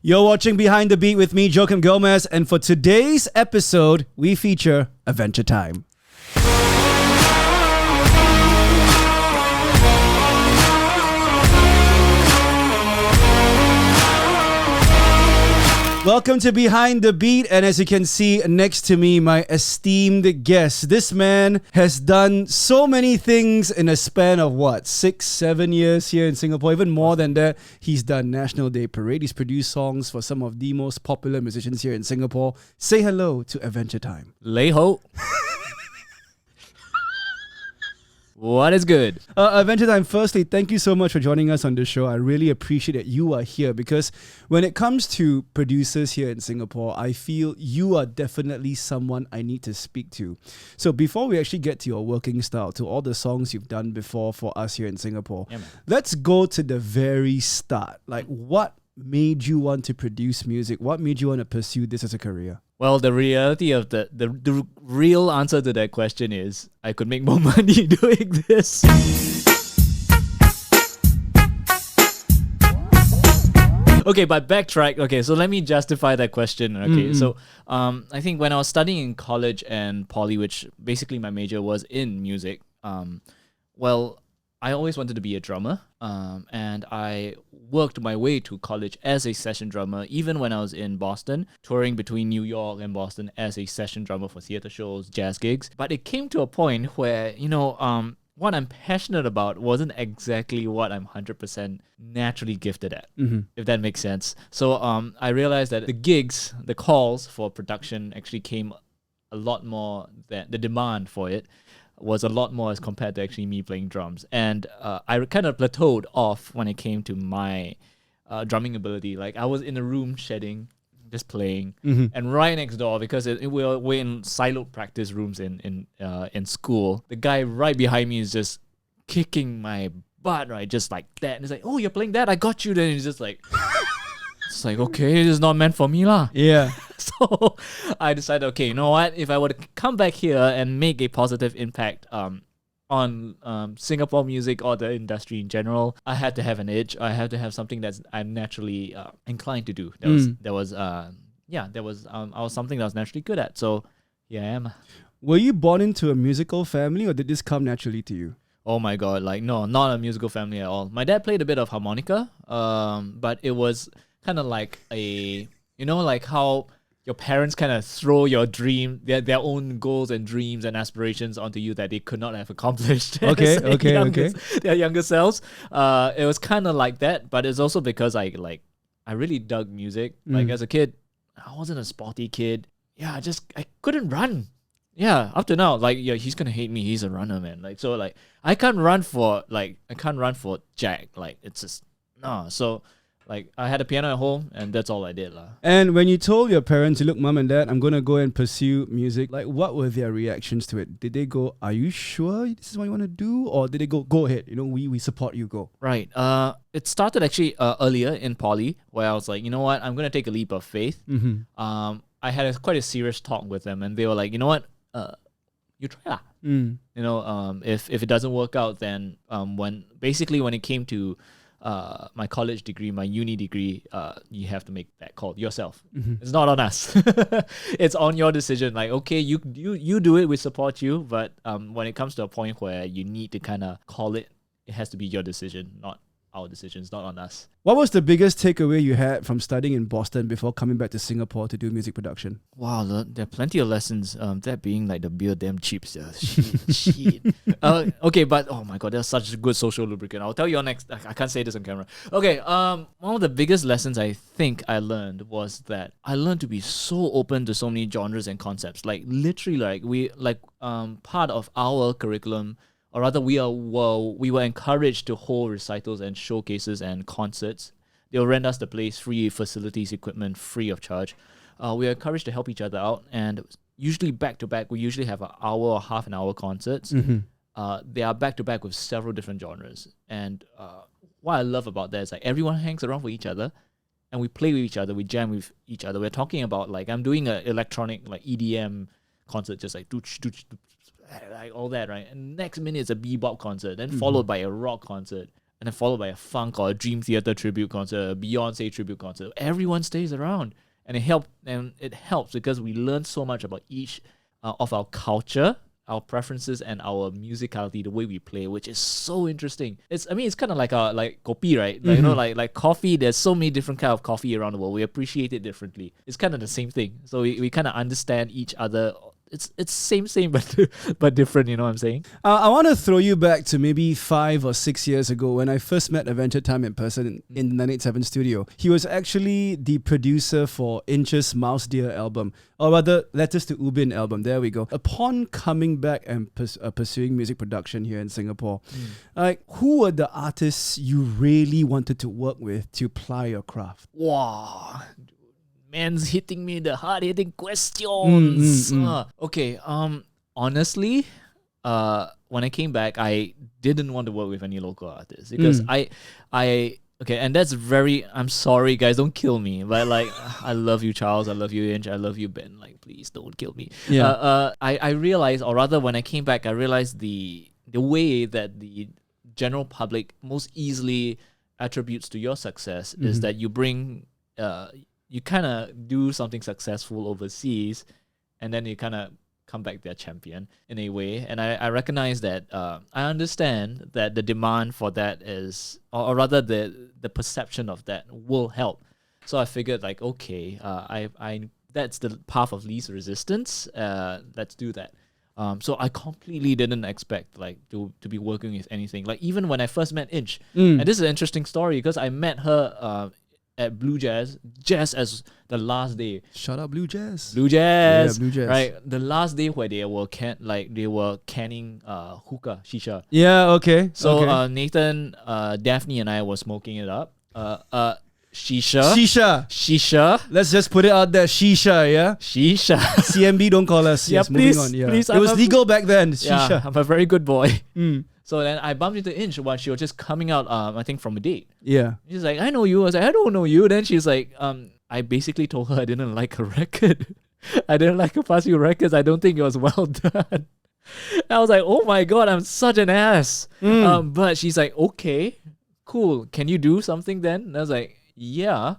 You're watching Behind the Beat with me, Joakim Gomez, and for today's episode, we feature Evanturetime. Welcome to Behind the Beat, and as you can see next to me, my esteemed guest. This man has done so many things in a span of 6-7 years here in Singapore, even more than that. He's done National Day Parade. He's produced songs for some of the most popular musicians here in Singapore. Say hello to Evanturetime. Lei ho. What is good? Evanturetime, firstly, thank you so much for joining us on the show. I really appreciate that you are here because when it comes to producers here in Singapore, I feel you are definitely someone I need to speak to. So before we actually get to your working style, to all the songs you've done before for us here in Singapore, let's go to the very start. Like, what made you want to produce music? What made you want to pursue this as a career? Well, the reality of the real answer to that question is I could make more money doing this. Okay, but backtrack. Okay, so let me justify that question. Okay, so I think when I was studying in college and poly, which basically my major was in music, I always wanted to be a drummer, and I worked my way to college as a session drummer, even when I was in Boston, touring between New York and Boston as a session drummer for theatre shows, jazz gigs. But it came to a point where, what I'm passionate about wasn't exactly what I'm 100% naturally gifted at, if that makes sense. So I realized that the calls for production actually came a lot more, than the demand for it was a lot more as compared to actually me playing drums. And I kind of plateaued off when it came to my drumming ability. Like, I was in a room shedding, just playing, and right next door, because we're in siloed practice rooms in school, the guy right behind me is just kicking my butt, right, just like that. And he's like, "Oh, you're playing that? I got you." Then he's just like, it's like, okay, this is not meant for me lah. Yeah. So I decided, okay, you know what? If I were to come back here and make a positive impact on Singapore music or the industry in general, I had to have an itch. I had to have something that I'm naturally inclined to do. I was something that I was naturally good at. So here I am. Were you born into a musical family, or did this come naturally to you? Oh my God, no, not a musical family at all. My dad played a bit of harmonica, but it was kind of like like how your parents kind of throw your their own goals and dreams and aspirations onto you that they could not have accomplished. Their younger selves. It was kind of like that, but it's also because I really dug music. Like, as a kid, I wasn't a sporty kid. Yeah, I couldn't run. Yeah, up to now, he's gonna hate me. He's a runner, man. I can't run for Jack. It's just no. So, I had a piano at home, and that's all I did lah. And when you told your parents, "Look, mom and dad, I'm gonna go and pursue music," what were their reactions to it? Did they go, "Are you sure this is what you want to do?" Or did they go ahead, we support you, go? Right. It started actually earlier in poly, where I was like, you know what, I'm gonna take a leap of faith. I had quite a serious talk with them, and they were like, you know what, you try lah. If it doesn't work out, then when it came to my college degree, my uni degree, you have to make that call yourself. It's not on us. It's on your decision. Like, okay, you do it, we support you, but when it comes to a point where you need to kind of call it, it has to be your decision, not our decisions, not on us. What was the biggest takeaway you had from studying in Boston before coming back to Singapore to do music production? Wow, there are plenty of lessons. That being like the beer damn cheap. Shit. Okay, but oh my God, that's such a good social lubricant. I'll tell you next. I can't say this on camera. Okay, one of the biggest lessons I think I learned was that I learned to be so open to so many genres and concepts. Like, literally, part of our curriculum, or rather, we were encouraged to hold recitals and showcases and concerts. They'll rent us the place, free facilities, equipment, free of charge. We are encouraged to help each other out, and usually back to back, we usually have an hour or half an hour concerts. They are back to back with several different genres. And what I love about that is everyone hangs around for each other, and we play with each other, we jam with each other. We're talking about I'm doing an electronic EDM concert, just all that, right? And next minute it's a bebop concert, then followed by a rock concert. and then followed by a funk or a Dream Theater tribute concert, a Beyonce tribute concert. Everyone stays around, and it helps because we learn so much about each of our culture, our preferences, and our musicality, the way we play, which is so interesting. It's kind of like kopi, right? Like, like coffee. There's so many different kind of coffee around the world. We appreciate it differently. It's kind of the same thing. So we kind of understand each other. It's same but different. You know what I'm saying? I want to throw you back to maybe 5 or 6 years ago when I first met Evanturetime in person in the 987 studio. He was actually the producer for iNCH's Mouse Deer album, or rather Letters to Ubin album. There we go. Upon coming back and pursuing music production here in Singapore, like, who were the artists you really wanted to work with to ply your craft? Wow. Man's hitting me the hard-hitting questions. Okay, honestly, when I came back, I didn't want to work with any local artists because okay, and that's I'm sorry, guys, don't kill me, but like, I love you, Charles, I love you, iNCH, I love you, Ben, like, please don't kill me. I realized, or rather when I came back, I realized the way that the general public most easily attributes to your success is that you bring... you kind of do something successful overseas, and then you kind of come back their champion in a way. And I recognize that, I understand that the demand for that is, or rather the perception of that will help. So I figured, like, okay, I that's the path of least resistance. Let's do that. So I completely didn't expect, like, to be working with anything. Like, even when I first met iNCH, and this is an interesting story because I met her at Blue Jazz just as the last day. Shout out Blue Jazz. Blue Jazz. Yeah, Blue Jazz. Right. The last day where they were canning hookah, shisha. Yeah, okay. So okay. Nathan, Daphne and I were smoking it up. Shisha. Shisha. Let's just put it out there. Shisha, yeah? Shisha. CMB, don't call us. Yeah, yes, please, moving on. Yeah. please. It was legal back then. Shisha. Yeah, I'm a very good boy. So then I bumped into iNCH while she was just coming out, I think, from a date. Yeah. She's like, I know you. I was like, I don't know you. Then she's like, I basically told her I didn't like her record. I didn't like her past few records. I don't think it was well done. I was like, oh my God, I'm such an ass. But she's like, okay, cool. Can you do something then? And I was like, yeah,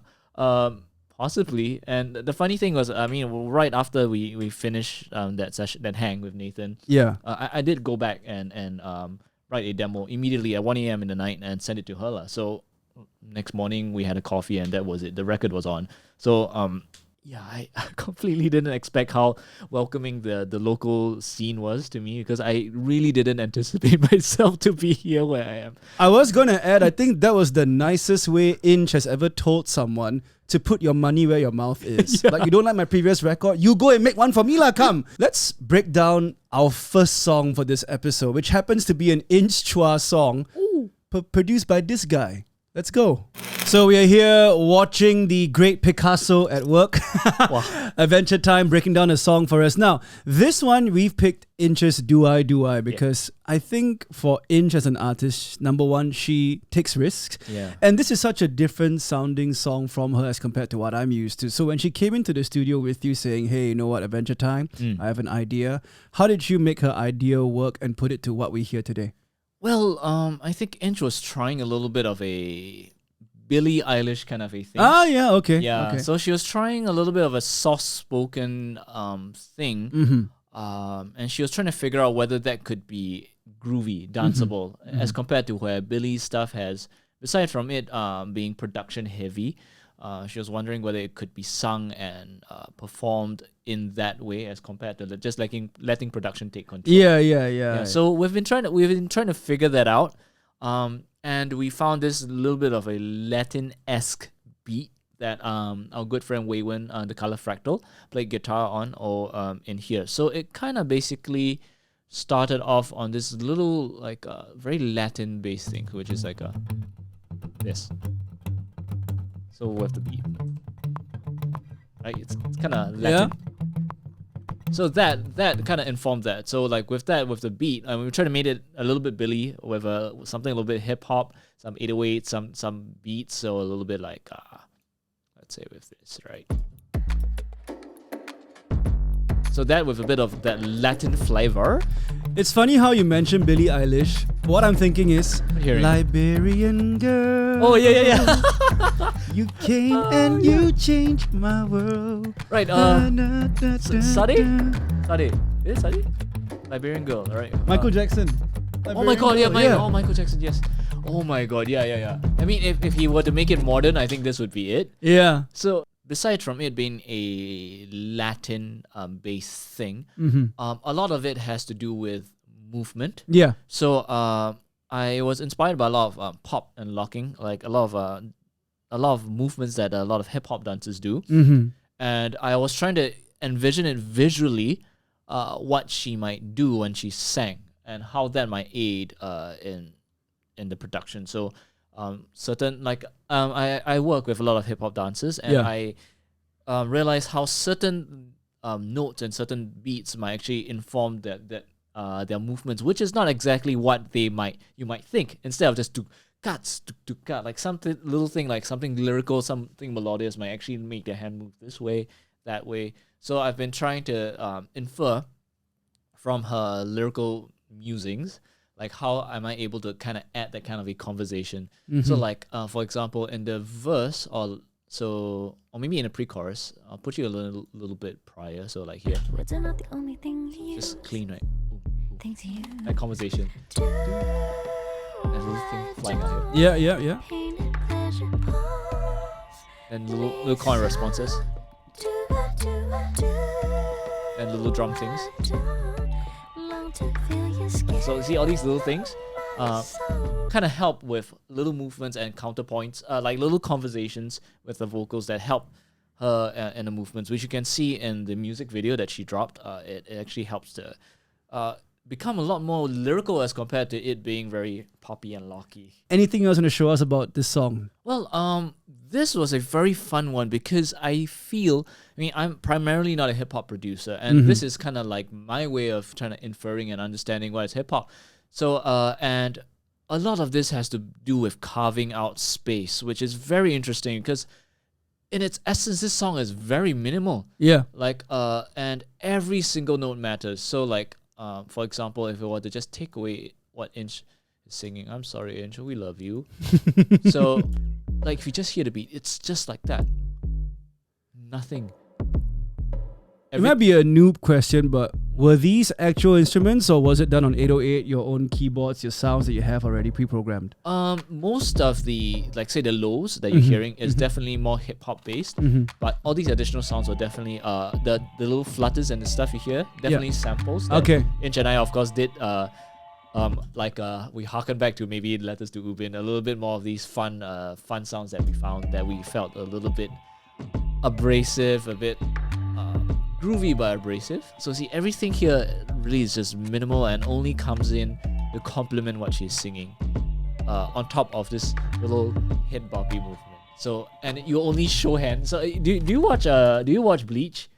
possibly. And the funny thing was, I mean, right after we finished that session, that hang with Nathan, I did go back and write a demo immediately at 1 a.m. in the night and send it to her. So next morning we had a coffee and that was it. The record was on. So I completely didn't expect how welcoming the local scene was to me because I really didn't anticipate myself to be here where I am. I was going to add, I think that was the nicest way iNCH has ever told someone to put your money where your mouth is. Like, you don't like my previous record? You go and make one for me lah, come. Let's break down our first song for this episode, which happens to be an iNCH Chua song produced by this guy. Let's go. So we are here watching the great Picasso at work. Evanturetime breaking down a song for us. Now, this one we've picked iNCH's Do I because I think for iNCH as an artist, number one, she takes risks. Yeah. And this is such a different sounding song from her as compared to what I'm used to. So when she came into the studio with you saying, hey, you know what, Evanturetime, I have an idea. How did you make her idea work and put it to what we hear today? Well, I think iNCH was trying a little bit of a Billie Eilish kind of a thing. Ah, yeah, okay. Yeah, okay. so she was trying a little bit of a soft-spoken thing, and she was trying to figure out whether that could be groovy, danceable, as compared to where Billie's stuff has, aside from it being production-heavy, she was wondering whether it could be sung and performed in that way as compared to just letting production take control. Yeah. So we've been trying to figure that out, and we found this little bit of a Latin-esque beat that our good friend Waywen, the Color Fractal, played guitar on or in here. So it kind of basically started off on this little like very Latin-based thing, which is like this. So with the beat, right? It's kind of Latin. Yeah. So that kind of informed that. So like with the beat, we try to make it a little bit Billy with something a little bit hip hop, some 808, some beats, so a little bit like let's say with this, right? So that with a bit of that Latin flavor. It's funny how you mentioned Billie Eilish. What I'm thinking is Hearing. Liberian girl. Oh yeah. You came and you changed my world. Right. Sade? Sade. Is it Sade? Liberian girl. All right. Michael Jackson. Oh my God! Yeah, Liberian girl, Oh, Michael Jackson. Yes. Oh my God! Yeah. I mean, if he were to make it modern, I think this would be it. Yeah. So besides from it being a Latin based thing, a lot of it has to do with movement. Yeah. So I was inspired by a lot of pop and locking, like a lot of movements that a lot of hip hop dancers do, and I was trying to envision it visually, what she might do when she sang and how that might aid in the production. So certain I work with a lot of hip hop dancers, and I realize how certain notes and certain beats might actually inform their movements, which is not exactly what you might think. Instead of just to cut, like something little thing, like something lyrical, something melodious might actually make their hand move this way, that way. So I've been trying to infer from her lyrical musings, like how am I able to kind of add that kind of a conversation. So like for example, in the verse or maybe in a pre-chorus, I'll put you a little bit prior. So like here, just clean, right? That conversation. And a little thing flying out here. Yeah. And little coin responses. And little drum things. So see all these little things kind of help with little movements and counterpoints, like little conversations with the vocals that help her in the movements, which you can see in the music video that she dropped. It actually helps to become a lot more lyrical as compared to it being very poppy and locky. Anything else you want to show us about this song? Well, this was a very fun one because I mean, I'm primarily not a hip hop producer, and this is kind of like my way of trying to inferring and understanding what is hip hop. So, and a lot of this has to do with carving out space, which is very interesting because in its essence, this song is very minimal. Yeah. Like, and every single note matters. So, like, for example, if we were to just take away what iNCH is singing, I'm sorry, iNCH, we love you. So, like, if you just hear the beat, it's just like that. Nothing. It might be a noob question, but were these actual instruments or was it done on 808, your own keyboards, your sounds that you have already pre-programmed? Most of the, like say the lows that you're hearing is definitely more hip-hop based, but all these additional sounds were definitely, the little flutters and the stuff you hear, definitely samples. Okay. iNCH and I, of course, did, we harken back to maybe Letters to Ubin, a little bit more of these fun sounds that we found that we felt a little bit abrasive, a bit groovy but abrasive. So see, everything here really is just minimal and only comes in to complement what she's singing, on top of this little head boppy movement. So, and you only show hands. So do you watch Bleach?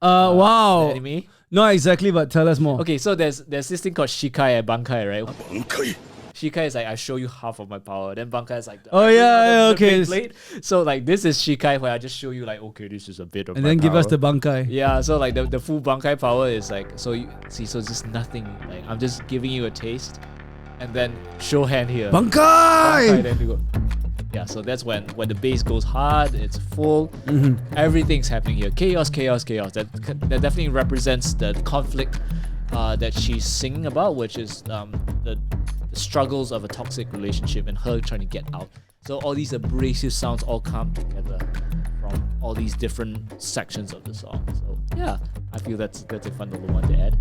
Wow. The anime? Not exactly, but tell us more. Okay, so there's this thing called Shikai and Bankai, right? Shikai is like, I show you half of my power. Then Bankai is like, okay. big plate. So like this is Shikai where I just show you like, okay, this is a bit of And my then give us power. the Bankai. Yeah, so like the full Bankai power is like, so you see, so it's just nothing. Like I'm just giving you a taste, and then show hand here. Bankai! Then you go. Yeah, so that's when the bass goes hard, it's full, everything's happening here. Chaos. That definitely represents the conflict that she's singing about, which is the struggles of a toxic relationship and her trying to get out. So all these abrasive sounds all come together from all these different sections of the song. So yeah, I feel that's a fun little one to add.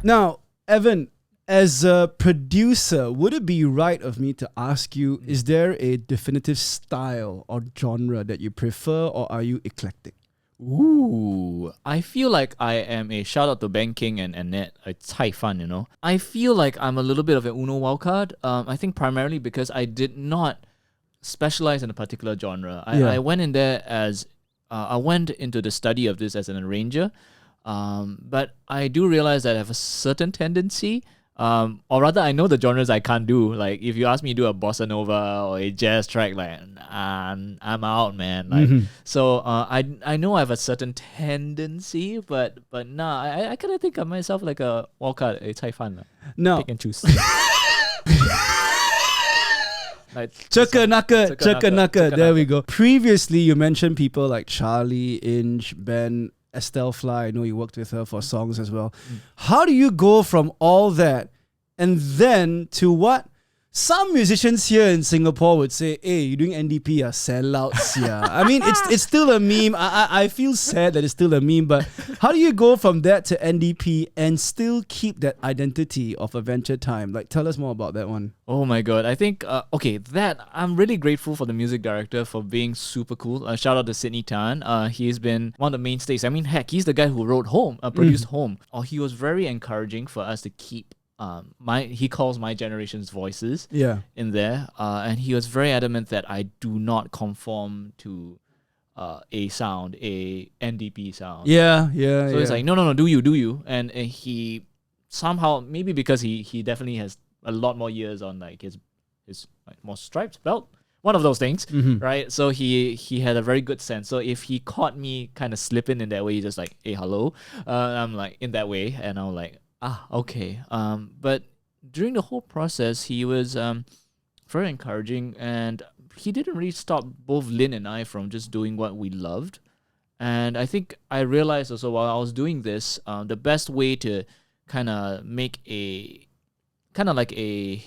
Now, Evan, as a producer, would it be right of me to ask you, is there a definitive style or genre that you prefer, or are you eclectic? Ooh, I feel like I am a shout out to Ben Kheng and Annette. It's high fun, you know. I feel like I'm a little bit of an Uno wildcard. I think primarily because I did not specialize in a particular genre. I went in there as I went into the study of this as an arranger, but I do realize that I have a certain tendency Or rather, I know the genres I can't do. Like, if you ask me to do a bossa nova or a jazz track, like, I'm out, man. Like, so I know I have a certain tendency, but nah, I kind of think of myself like a wildcard, a cai fan. No. Pick and choose. Like, Chaka. There we go. Previously, you mentioned people like Charlie, iNCH, Ben, Estelle Fly. I know you worked with her for songs as well. How do you go from all that and then to what some musicians here in Singapore would say, hey, you're doing NDP, sellouts, yeah. I mean, it's still a meme. I feel sad that it's still a meme, but how do you go from that to NDP and still keep that identity of Evanturetime? Like, tell us more about that one. Oh my god, I think, that I'm really grateful for the music director for being super cool. Shout out to Sydney Tan. He's been one of the mainstays. I mean, heck, he's the guy who wrote Home, produced Home. He was very encouraging for us to keep he calls my generation's voices in there. And he was very adamant that I do not conform to a sound, a NDP sound. So it's like, no, do you. And he somehow, maybe because he definitely has a lot more years on like his like, more stripes belt, one of those things, right? So he had a very good sense. So if he caught me kind of slipping in that way, he's just like, hey, hello, I'm like in that way, and I'm like, okay. But during the whole process, he was very encouraging, and he didn't really stop both Lin and I from just doing what we loved. And I think I realized also while I was doing this, the best way to kind of make a kind of like a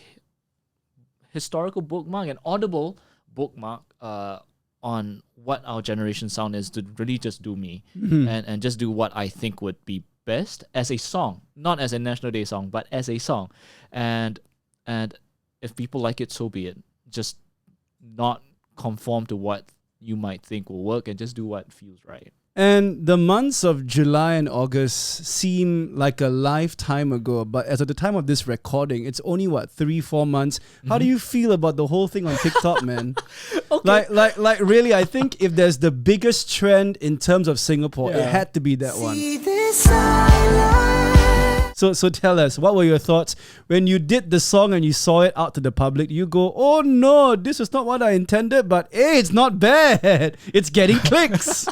historical bookmark, an audible bookmark on what our generation sound is, to really just do me and just do what I think would be best as a song, not as a National Day song, but as a song. And if people like it, so be it. Just not conform to what you might think will work and just do what feels right. And the months of July and August seem like a lifetime ago, but as of the time of this recording, it's only 3-4 months. How do you feel about the whole thing on TikTok, man? Okay. Like really, I think if there's the biggest trend in terms of Singapore, it had to be that one. So tell us, what were your thoughts when you did the song and you saw it out to the public? You go, oh no, this is not what I intended, but hey, it's not bad. It's getting clicks.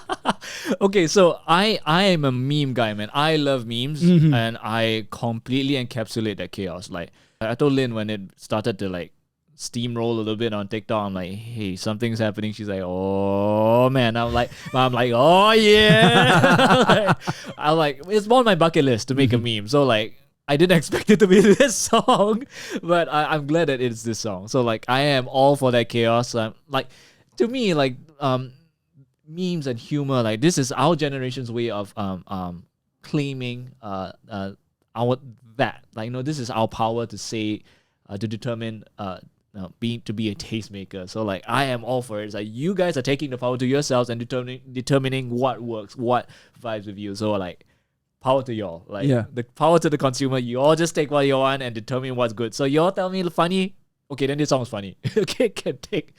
Okay, so I am a meme guy, man. I love memes, and I completely encapsulate that chaos. Like, I told Lynn when it started to like steamroll a little bit on TikTok, I'm like, hey, something's happening. She's like, oh man. I'm like, oh yeah. I'm like, it's on my bucket list to make a meme. So like, I didn't expect it to be this song, but I'm glad that it's this song. So like, I am all for that chaos. Like, to me, like memes and humor, like this is our generation's way of claiming our that. Like, this is our power to say, to determine to be a tastemaker. So like, I am all for it. It's like, you guys are taking the power to yourselves and determining what works, what vibes with you. So like, power to y'all. Like, the power to the consumer. You all just take what you want and determine what's good. So y'all tell me funny. Okay, then this song's funny. Okay, can take,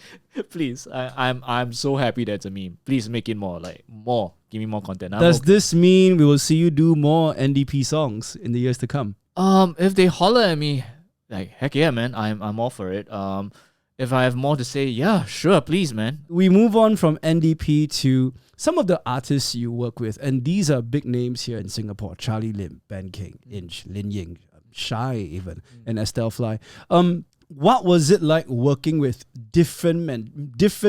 please. I'm so happy that it's a meme. Please make it more. Like, more. Give me more content. Does this mean we will see you do more NDP songs in the years to come? If they holler at me, like, heck yeah, man, I'm all for it. If I have more to say, yeah, sure, please, man. We move on from NDP to some of the artists you work with, and these are big names here in Singapore: Charlie Lim, Ben Kheng, iNCH, Lin Ying, Shy even, and Estelle Fly. What was it like working with different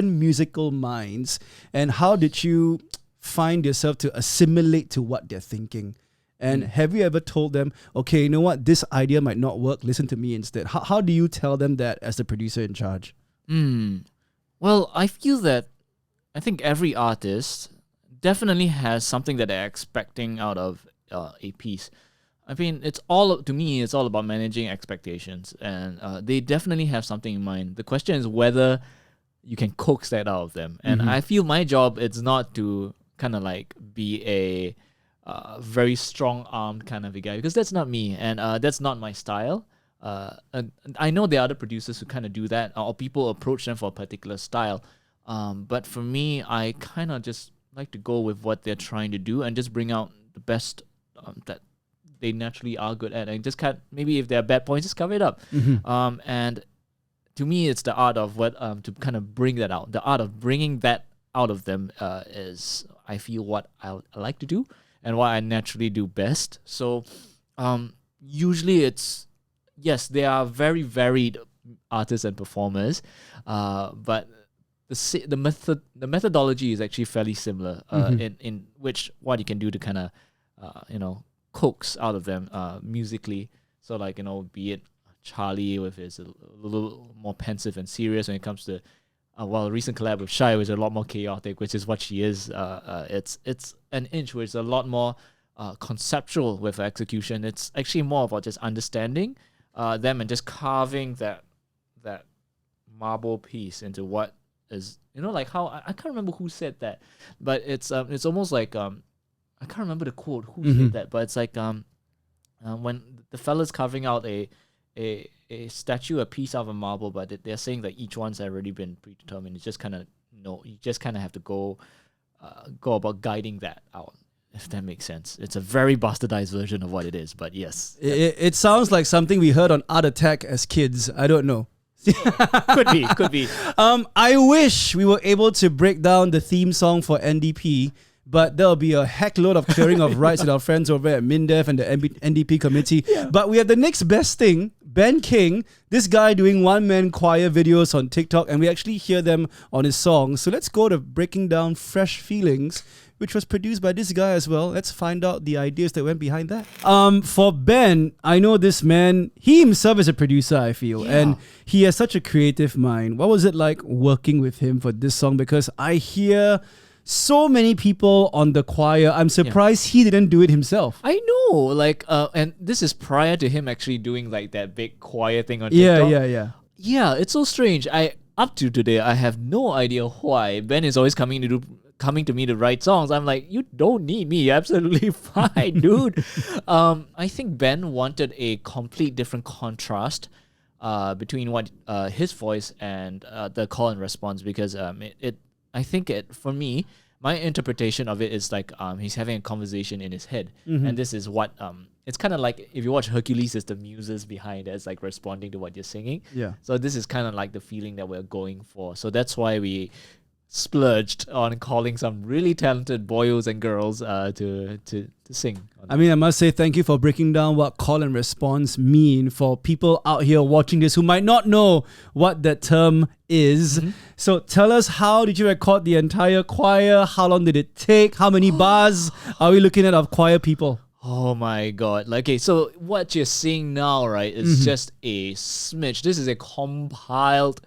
musical minds, and how did you find yourself to assimilate to what they're thinking? And have you ever told them, okay, you know what, this idea might not work, listen to me instead? How do you tell them that as the producer in charge? Well, I feel that I think every artist definitely has something that they're expecting out of a piece. I mean, to me, it's all about managing expectations, and they definitely have something in mind. The question is whether you can coax that out of them. And I feel my job is not to kind of like be a very strong-armed kind of a guy, because that's not me, and that's not my style. And I know there are other producers who kind of do that, or people approach them for a particular style. But for me, I kind of just like to go with what they're trying to do and just bring out the best that they naturally are good at, and just can't, maybe if there are bad points, just cover it up. And to me, it's the art of what to kind of bring that out. The art of bringing that out of them is, I feel, what I like to do and what I naturally do best. So usually it's, yes, they are very varied artists and performers, but the methodology is actually fairly similar in which what you can do to kind of coax out of them musically. So like, be it Charlie with his a little more pensive and serious when it comes to a recent collab with Shy was a lot more chaotic, which is what she is. It's an inch, which is a lot more conceptual with execution. It's actually more about just understanding them and just carving that marble piece into what is, like how I can't remember who said that, but it's almost like I can't remember the quote who said that, but it's like when the fella's carving out a statue, a piece out of a marble, but they're saying that each one's already been predetermined. It's just kind of you just kind of have to go about guiding that out, if that makes sense. It's a very bastardized version of what it is, but yes, it sounds like something we heard on Art Attack as kids. I don't know. could be. I wish we were able to break down the theme song for NDP, but there'll be a heck load of clearing of rights with our friends over at MINDEF and the NDP committee. Yeah. But we have the next best thing, Ben Kheng, this guy doing one-man choir videos on TikTok, and we actually hear them on his songs. So let's go to breaking down Fresh Feelings, which was produced by this guy as well. Let's find out the ideas that went behind that. For Ben, I know this man, he himself is a producer, I feel, and he has such a creative mind. What was it like working with him for this song? Because I hear so many people on the choir. I'm surprised he didn't do it himself. I know, and this is prior to him actually doing like that big choir thing on TikTok. Yeah, it's so strange. Up to today, I have no idea why Ben is always coming to me to write songs. I'm like, you don't need me. You're absolutely fine, dude. I think Ben wanted a complete different contrast between what his voice and the call and response, because for me, my interpretation of it is like he's having a conversation in his head, and this is what it's kind of like if you watch Hercules, it's the muses behind it, it's like responding to what you're singing. Yeah. So this is kind of like the feeling that we're going for. So that's why we splurged on calling some really talented boys and girls to sing. I mean, I must say thank you for breaking down what call and response mean for people out here watching this who might not know what that term is. So tell us, how did you record the entire choir? How long did it take? How many bars are we looking at of choir people? Oh my God. Okay, so what you're seeing now, right, is just a smidge. This is a compiled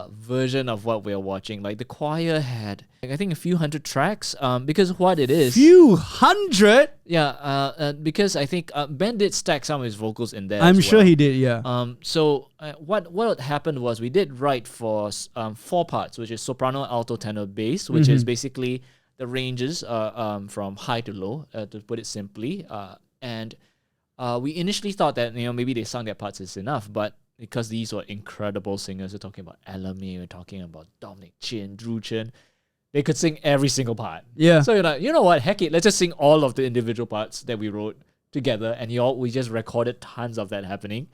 version of what we're watching. Like the choir had, I think, a few hundred tracks, because what it is... Few hundred? Yeah, because I think Ben did stack some of his vocals in there. I'm sure he did, yeah. So what happened was we did write for 4 parts, which is soprano, alto, tenor, bass, which is basically the ranges from high to low, to put it simply. And we initially thought that maybe they sung their parts is enough, but because these were incredible singers, we're talking about Alamy, we're talking about Dominic Chin, Drew Chen, they could sing every single part. Yeah. So you're like, you know what, heck it, let's just sing all of the individual parts that we wrote together, and we just recorded tons of that happening,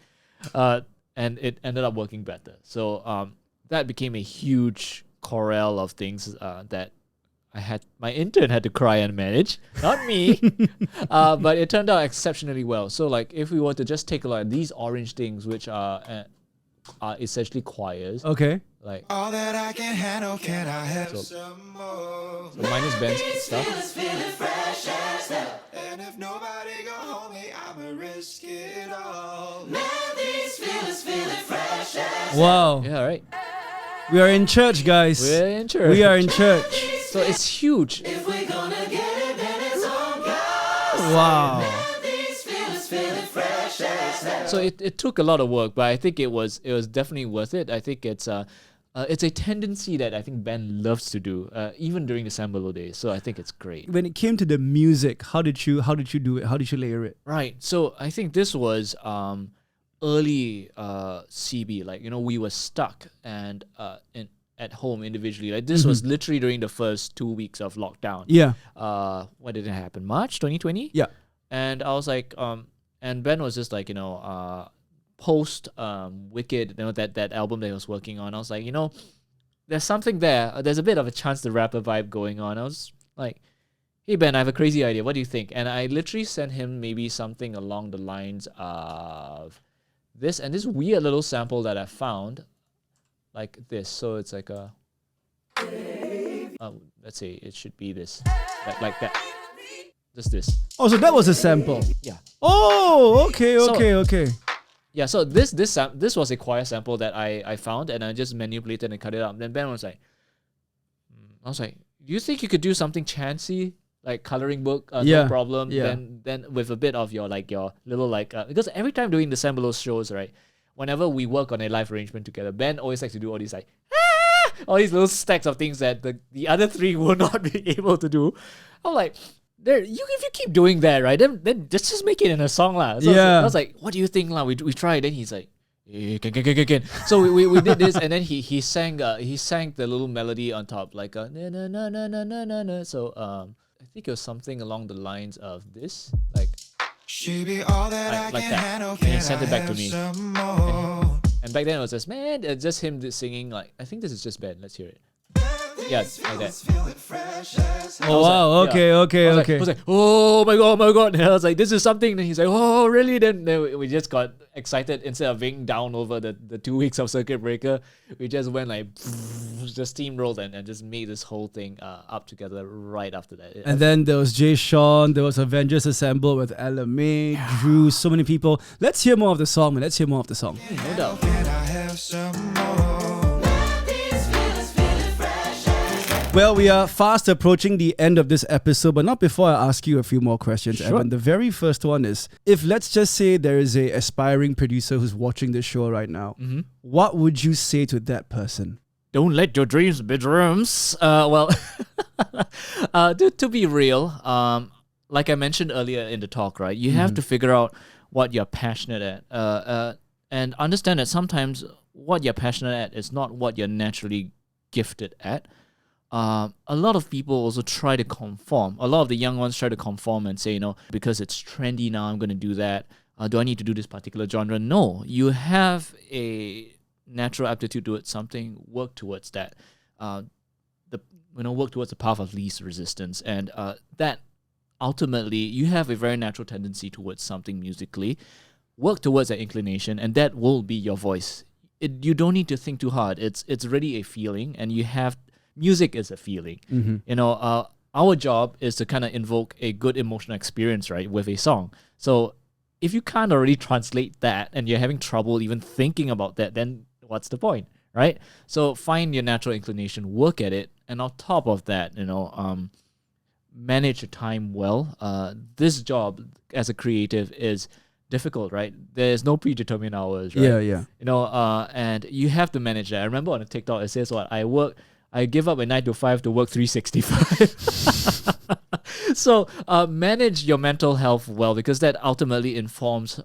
and it ended up working better. So that became a huge chorale of things that my intern had to cry and manage, not me. But it turned out exceptionally well. So like if we were to just take a look at these orange things, which are essentially choirs. Okay. Like all that I can handle, can I have some more? So minus Ben's stuff. And if nobody go hold me, I'ma risk it all. Wow. Yeah, right. We are in church, guys. We're in church. We are in church. So it's huge. If we're gonna get it, then it's on God. Wow. So it took a lot of work, but I think it was definitely worth it. I think it's a tendency that I think Ben loves to do, even during the Sambalo days. So I think it's great. When it came to the music, how did you do it? How did you layer it? Right. So I think this was early CB. Like we were stuck and at home individually. Like this was literally during the first 2 weeks of lockdown. Yeah. What did it happen? March 2020? Yeah. And I was like, and Ben was just like, post Wicked, that album that he was working on. I was like, there's something there. There's a bit of a Chance the Rapper vibe going on. I was like, hey Ben, I have a crazy idea. What do you think? And I literally sent him maybe something along the lines of this and this weird little sample that I found, like this. So it's like a, let's say it should be this, like that. Just this. Oh, so that was a sample. Yeah. Oh, okay. Yeah, so this was a choir sample that I found, and I just manipulated and cut it up. Then Ben was like, I was like, do you think you could do something chancy, like coloring book? No problem. Yeah. Then with a bit of your little because every time doing the Sambalos shows, right, whenever we work on a live arrangement together, Ben always likes to do all these all these little stacks of things that the other three will not be able to do. I'm like, if you keep doing that, right, then just make it in a song lah. So I was like, what do you think lah? We tried. Then he's like, can. So we did this, and then he sang the little melody on top, like a na na na na na na na. So I think it was something along the lines of this, like She be all that like I can that. handle. And he sent it back to me. Some more? And back then it was just him singing, like, I think this is just Ben. Let's hear it. Yeah, like that. Oh wow, okay. I was like, oh my god. And I was like, this is something. And he's like, oh really? Then we just got excited. Instead of being down over the 2 weeks of circuit breaker, we just went like, just steamrolled and just made this whole thing up together right after that. And then there was Jay Sean, there was Avengers Assemble with LMA, Drew, so many people. Let's hear more of the song, man. No doubt. Can I have some more? Well, we are fast approaching the end of this episode, but not before I ask you a few more questions, Sure. Evan. The very first one is, if let's just say there is a aspiring producer who's watching this show right now, what would you say to that person? Don't let your dreams be dreams. Well, to be real, like I mentioned earlier in the talk, right? You have to figure out what you're passionate at, and understand that sometimes what you're passionate at is not what you're naturally gifted at. A lot of people also try to conform. A lot of the young ones try to conform and say, because it's trendy now, I'm going to do that. Do I need to do this particular genre? No, you have a natural aptitude towards something. Work towards that. Work towards the path of least resistance, and that ultimately you have a very natural tendency towards something musically. Work towards that inclination, and that will be your voice. You don't need to think too hard. It's really a feeling, and you have. Music is a feeling. Our job is to kind of invoke a good emotional experience, right, with a song. So if you can't already translate that and you're having trouble even thinking about that, then what's the point, right? So find your natural inclination, work at it, and on top of that, manage your time well. This job as a creative is difficult, right? There's no predetermined hours, right? Yeah. And you have to manage that. I remember on a TikTok it says I give up at 9 to 5 to work 365. So manage your mental health well, because that ultimately informs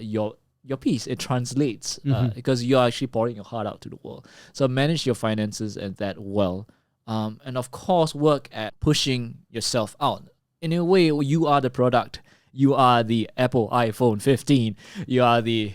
your piece. It translates because you're actually pouring your heart out to the world. So manage your finances and that well. And of course, work at pushing yourself out. In a way, you are the product. You are the Apple iPhone 15. You are the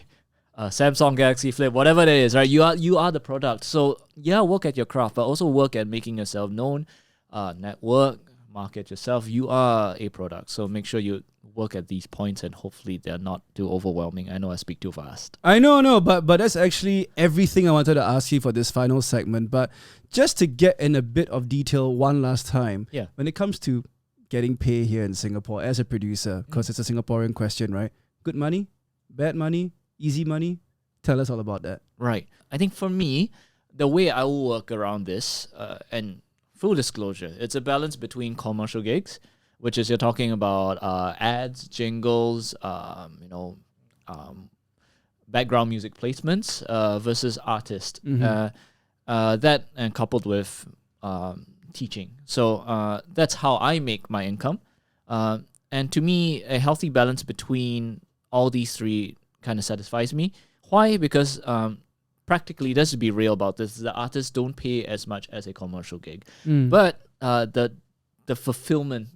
Samsung Galaxy Flip, whatever it is, right? You are the product. So work at your craft, but also work at making yourself known, network, market yourself. You are a product. So make sure you work at these points, and hopefully they're not too overwhelming. I know I speak too fast. I know, but that's actually everything I wanted to ask you for this final segment. But just to get in a bit of detail one last time, when it comes to getting paid here in Singapore as a producer, because it's a Singaporean question, right? Good money, bad money, easy money? Tell us all about that. Right. I think for me, the way I will work around this, and full disclosure, it's a balance between commercial gigs, which is you're talking about ads, jingles, background music placements versus artist. That and coupled with teaching. So that's how I make my income. And to me, a healthy balance between all these three kind of satisfies me. Why? Because practically, let's be real about this, the artists don't pay as much as a commercial gig. But the fulfillment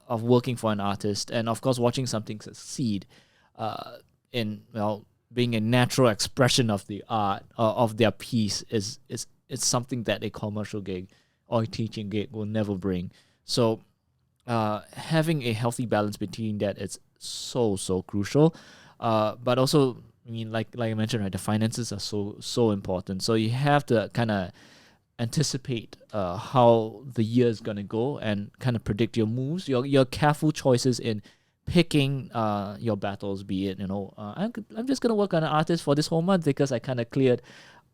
of working for an artist, and of course watching something succeed in being a natural expression of the art of their piece is something that a commercial gig or a teaching gig will never bring. So having a healthy balance between that is so crucial. But also, I mean, like I mentioned, right, the finances are so important. So you have to kind of anticipate how the year is gonna go and kind of predict your moves, your careful choices in picking your battles. Be it, I'm just gonna work on an artist for this whole month because I kind of cleared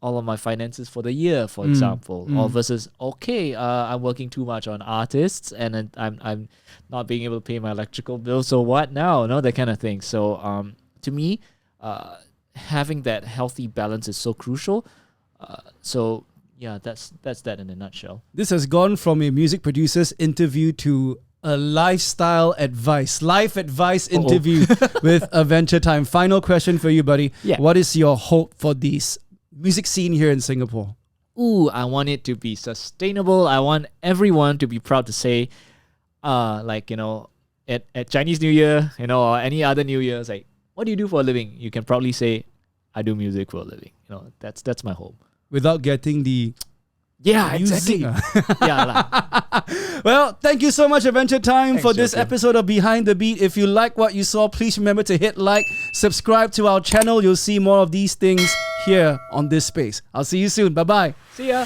all of my finances for the year, for example, or versus I'm working too much on artists and then I'm not being able to pay my electrical bill. So what now? That kind of thing. So to me, having that healthy balance is so crucial. So yeah, that's that in a nutshell. This has gone from a music producer's interview to a life advice interview with Evanturetime. Final question for you, buddy. Yeah. What is your hope for this music scene here in Singapore? I want it to be sustainable. I want everyone to be proud to say, at Chinese New Year, or any other New Year, it's like, what do you do for a living? You can proudly say, I do music for a living. That's my hope. Without getting the exactly. Well, thank you so much, Evanturetime, for this episode of Behind the Beat. If you like what you saw, please remember to hit like, subscribe to our channel. You'll see more of these things here on this space. I'll see you soon. Bye-bye. See ya.